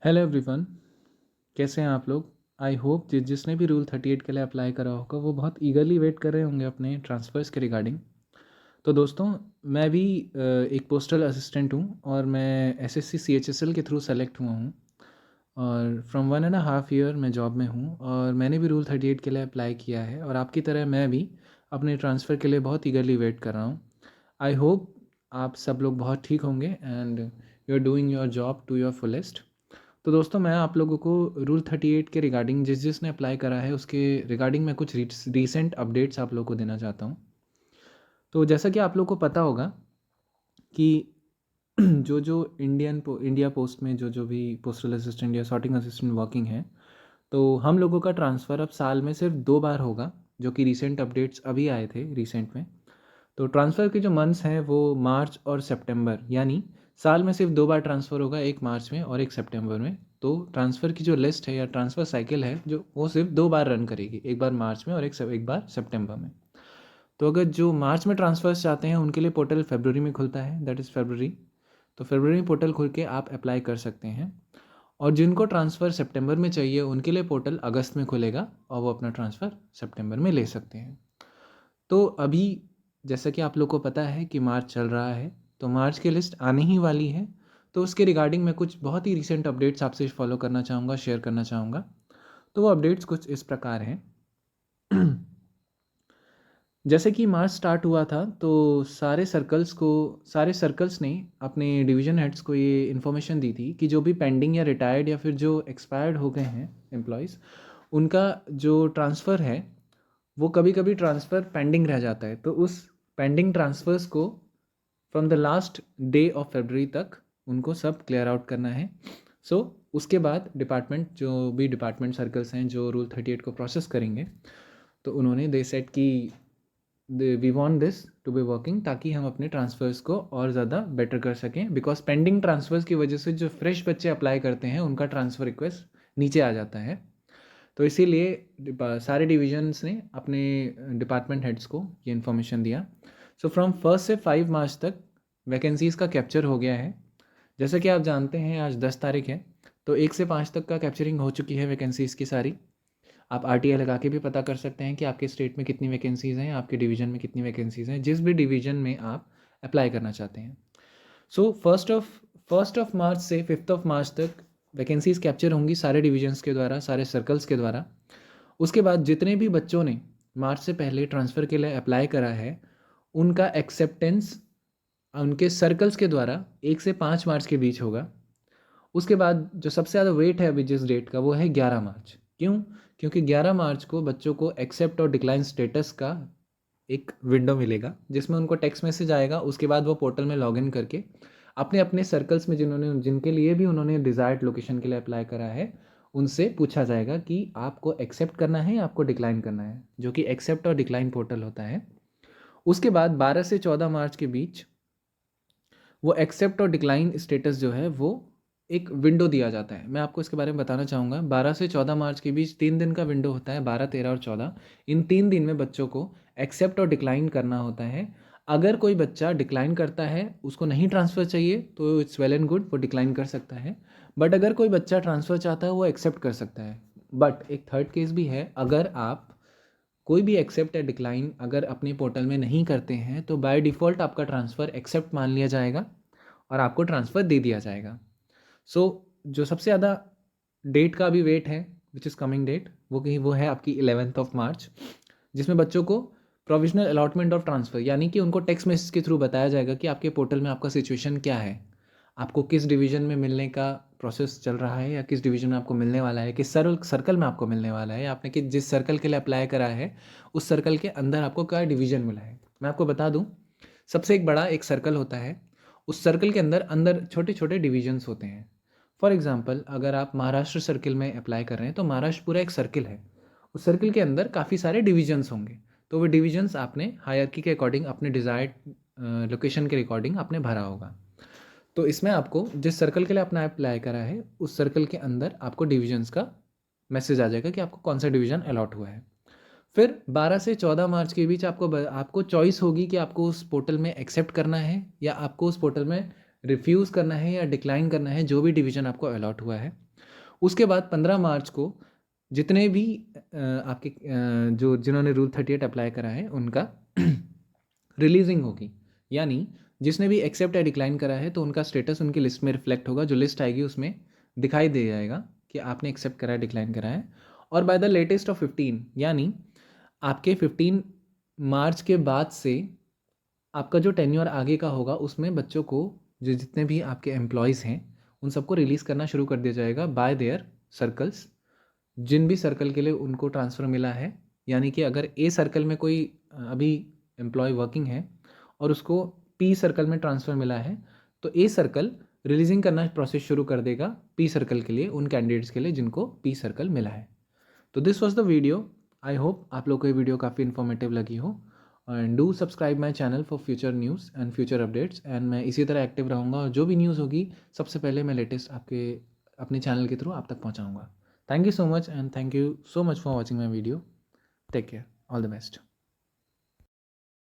Hello everyone, कैसे हैं आप लोग। आई होप जिसने भी रूल 38 के लिए अप्लाई करा होगा वो बहुत ईगरली वेट कर रहे होंगे अपने ट्रांसफ़र्स के रिगार्डिंग। तो दोस्तों, मैं भी एक पोस्टल असिस्टेंट हूँ और मैं एसएससी सीएचएसएल के थ्रू सेलेक्ट हुआ हूँ और फ्रॉम 1.5 ईयर मैं जॉब में हूँ और मैंने भी रूल 38 के लिए अप्लाई किया है और आपकी तरह मैं भी अपने ट्रांसफ़र के लिए बहुत ईगरली वेट कर रहा हूँ। आई होप आप सब लोग बहुत ठीक होंगे and you are doing your job to your fullest. तो दोस्तों, मैं आप लोगों को रूल 38 के रिगार्डिंग जिसने अप्लाई करा है उसके रिगार्डिंग मैं कुछ रीसेंट अपडेट्स आप लोगों को देना चाहता हूँ। तो जैसा कि आप लोगों को पता होगा कि जो इंडिया पोस्ट में जो भी पोस्टल असिस्टेंट या सॉर्टिंग असिस्टेंट वर्किंग है, तो हम लोगों का ट्रांसफ़र अब साल में सिर्फ 2 बार होगा, जो कि रीसेंट अपडेट्स अभी आए थे रिसेंट में। तो ट्रांसफ़र के जो मंथ्स हैं वो मार्च और सितंबर, यानी साल में सिर्फ 2 बार ट्रांसफ़र होगा, एक मार्च में और एक सितंबर में। तो ट्रांसफ़र की जो लिस्ट है या ट्रांसफ़र साइकिल है जो वो सिर्फ 2 बार रन करेगी, एक बार मार्च में और एक बार सितंबर में। तो अगर जो मार्च में ट्रांसफ़र्स चाहते हैं उनके लिए पोर्टल फरवरी में खुलता है, दैट इज़ फरवरी। तो फरवरी में पोर्टल खुल के आप अप्लाई कर सकते हैं और जिनको ट्रांसफ़र सितंबर में चाहिए उनके लिए पोर्टल अगस्त में खुलेगा और वो अपना ट्रांसफ़र सितंबर में ले सकते हैं। तो अभी जैसा कि आप लोग को पता है कि मार्च चल रहा है, तो मार्च की लिस्ट आने ही वाली है। तो उसके रिगार्डिंग मैं कुछ बहुत ही रीसेंट अपडेट्स आपसे फॉलो करना चाहूँगा, शेयर करना चाहूँगा। तो वो अपडेट्स कुछ इस प्रकार हैं। जैसे कि मार्च स्टार्ट हुआ था तो सारे सर्कल्स ने अपने डिवीज़न हेड्स को ये इन्फॉर्मेशन दी थी कि जो भी पेंडिंग या रिटायर्ड या फिर जो एक्सपायर्ड हो गए हैं एम्प्लॉयज़, उनका जो ट्रांसफ़र है वो कभी कभी ट्रांसफ़र पेंडिंग रह जाता है। तो उस पेंडिंग ट्रांसफ़र्स को from the last day of February तक उनको सब क्लियर आउट करना है। उसके बाद जो भी डिपार्टमेंट सर्कल्स हैं जो रूल 38 को प्रोसेस करेंगे, तो उन्होंने दे सेट कि we want this to be working, ताकि हम अपने ट्रांसफ़र्स को और ज़्यादा बेटर कर सकें। बिकॉज पेंडिंग ट्रांसफ़र्स की वजह से जो फ्रेश बच्चे अप्लाई करते हैं उनका ट्रांसफ़र रिक्वेस्ट नीचे आ जाता है। तो इसीलिए सारे डिविजन्स ने अपने डिपार्टमेंट हेड्स को ये इन्फॉर्मेशन दिया। सो फ्रॉम 1 से 5 मार्च तक वैकेंसीज़ का कैप्चर हो गया है। जैसा कि आप जानते हैं आज 10 तारीख है, तो 1 से 5 तक का कैप्चरिंग हो चुकी है वैकेंसीज़ की सारी। आप आरटीआई लगा के भी पता कर सकते हैं कि आपके स्टेट में कितनी वैकेंसीज़ हैं, आपके डिवीज़न में कितनी वैकेंसीज़ हैं, जिस भी डिवीज़न में आप अप्लाई करना चाहते हैं। सो फर्स्ट ऑफ मार्च से 5 मार्च तक वैकेंसीज़ कैप्चर होंगी सारे डिविजन्स के द्वारा, सारे सर्कल्स के द्वारा। उसके बाद जितने भी बच्चों ने मार्च से पहले ट्रांसफ़र के लिए अप्लाई करा है उनका एक्सेप्टेंस उनके सर्कल्स के द्वारा 1 से 5 मार्च के बीच होगा। उसके बाद जो सबसे ज़्यादा वेट है अभी जिस डेट का, वो है 11 मार्च। क्यों? क्योंकि 11 मार्च को बच्चों को एक्सेप्ट और डिक्लाइन स्टेटस का एक विंडो मिलेगा जिसमें उनको टेक्स्ट मैसेज आएगा। उसके बाद वो पोर्टल में लॉगिन करके अपने अपने सर्कल्स में जिनके लिए भी उन्होंने डिज़ायर्ड लोकेशन के लिए अप्लाई करा है उनसे पूछा जाएगा कि आपको एक्सेप्ट करना है या आपको डिक्लाइन करना है, जो कि एक्सेप्ट और डिक्लाइन पोर्टल होता है। उसके बाद 12 से 14 मार्च के बीच वो एक्सेप्ट और डिक्लाइन स्टेटस जो है वो एक विंडो दिया जाता है। मैं आपको इसके बारे में बताना चाहूँगा। 12 से 14 मार्च के बीच 3 दिन का विंडो होता है, 12, 13 और 14। इन 3 दिन में बच्चों को एक्सेप्ट और डिक्लाइन करना होता है। अगर कोई बच्चा डिक्लाइन करता है, उसको नहीं ट्रांसफ़र चाहिए, तो इट्स वेल एंड गुड, वो डिक्लाइन कर सकता है। बट अगर कोई बच्चा ट्रांसफ़र चाहता है वो एक्सेप्ट कर सकता है। बट एक थर्ड केस भी है, अगर आप कोई भी एक्सेप्ट या डिक्लाइन अगर अपने पोर्टल में नहीं करते हैं तो बाय डिफ़ॉल्ट आपका ट्रांसफ़र एक्सेप्ट मान लिया जाएगा और आपको ट्रांसफ़र दे दिया जाएगा। सो जो सबसे ज़्यादा डेट का भी वेट है, विच इज़ कमिंग डेट, वो है आपकी 11 मार्च, जिसमें बच्चों को प्रोविजनल अलॉटमेंट ऑफ ट्रांसफ़र, यानी कि उनको टेक्स्ट मैसेज के थ्रू बताया जाएगा कि आपके पोर्टल में आपका सिचुएशन क्या है, आपको किस डिवीज़न में मिलने का प्रोसेस चल रहा है या किस डिवीज़न में आपको मिलने वाला है, किस सर्कल में आपको मिलने वाला है, आपने जिस सर्कल के लिए अप्लाई करा है उस सर्कल के अंदर आपको क्या डिवीज़न मिला है। मैं आपको बता दूँ, सबसे एक बड़ा एक सर्कल होता है, उस सर्कल के अंदर अंदर छोटे छोटे डिविजन्स होते हैं। फॉर एग्जांपल, अगर आप महाराष्ट्र सर्कल में अप्लाई कर रहे हैं तो महाराष्ट्र पूरा एक सर्कल है, उस सर्कल के अंदर काफ़ी सारे डिविजन्स होंगे। तो वो डिविजन्स आपने हायरकी के अकॉर्डिंग अपने डिज़ायर्ड लोकेशन के अकॉर्डिंग आपने भरा होगा। तो इसमें आपको जिस सर्कल के लिए आपने अप्लाई करा है उस सर्कल के अंदर आपको डिविजन्स का मैसेज आ जाएगा कि आपको कौन सा डिवीज़न अलॉट हुआ है। फिर 12 से 14 मार्च के बीच आपको चॉइस होगी कि आपको उस पोर्टल में एक्सेप्ट करना है या आपको उस पोर्टल में रिफ्यूज़ करना है या डिक्लाइन करना है, जो भी डिवीज़न आपको अलॉट हुआ है। उसके बाद 15 मार्च को जितने भी आपके जो जिन्होंने रूल 38 अप्लाई करा है उनका रिलीजिंग होगी, यानी जिसने भी एक्सेप्ट या डिक्लाइन करा है तो उनका स्टेटस उनकी लिस्ट में रिफ्लेक्ट होगा। जो लिस्ट आएगी उसमें दिखाई दे जाएगा कि आपने एक्सेप्ट करा है, डिक्लाइन करा है। और बाय द लेटेस्ट ऑफ 15, यानी आपके 15 मार्च के बाद से आपका जो टेन्योर आगे का होगा उसमें बच्चों को, जो जितने भी आपके एम्प्लॉयज़ हैं उन सबको रिलीज़ करना शुरू कर दिया जाएगा बाय देयर सर्कल्स। जिन भी सर्कल के लिए उनको ट्रांसफ़र मिला है, यानी कि अगर ए सर्कल में कोई अभी एम्प्लॉय वर्किंग है और उसको पी सर्कल में ट्रांसफ़र मिला है, तो ए सर्कल रिलीजिंग करना प्रोसेस शुरू कर देगा पी सर्कल के लिए, उन कैंडिडेट्स के लिए जिनको पी सर्कल मिला है। तो this was the video. I hope आप लोग को ये वीडियो काफ़ी इन्फॉर्मेटिव लगी हो, and do subscribe my channel for future news and future updates. And मैं इसी तरह एक्टिव रहूँगा और जो भी न्यूज़ होगी सबसे पहले मैं लेटेस्ट आपके अपने चैनल के थ्रू आप तक पहुँचाऊँगा। Thank you so much, and thank you so much for watching my video. Take care. All the best.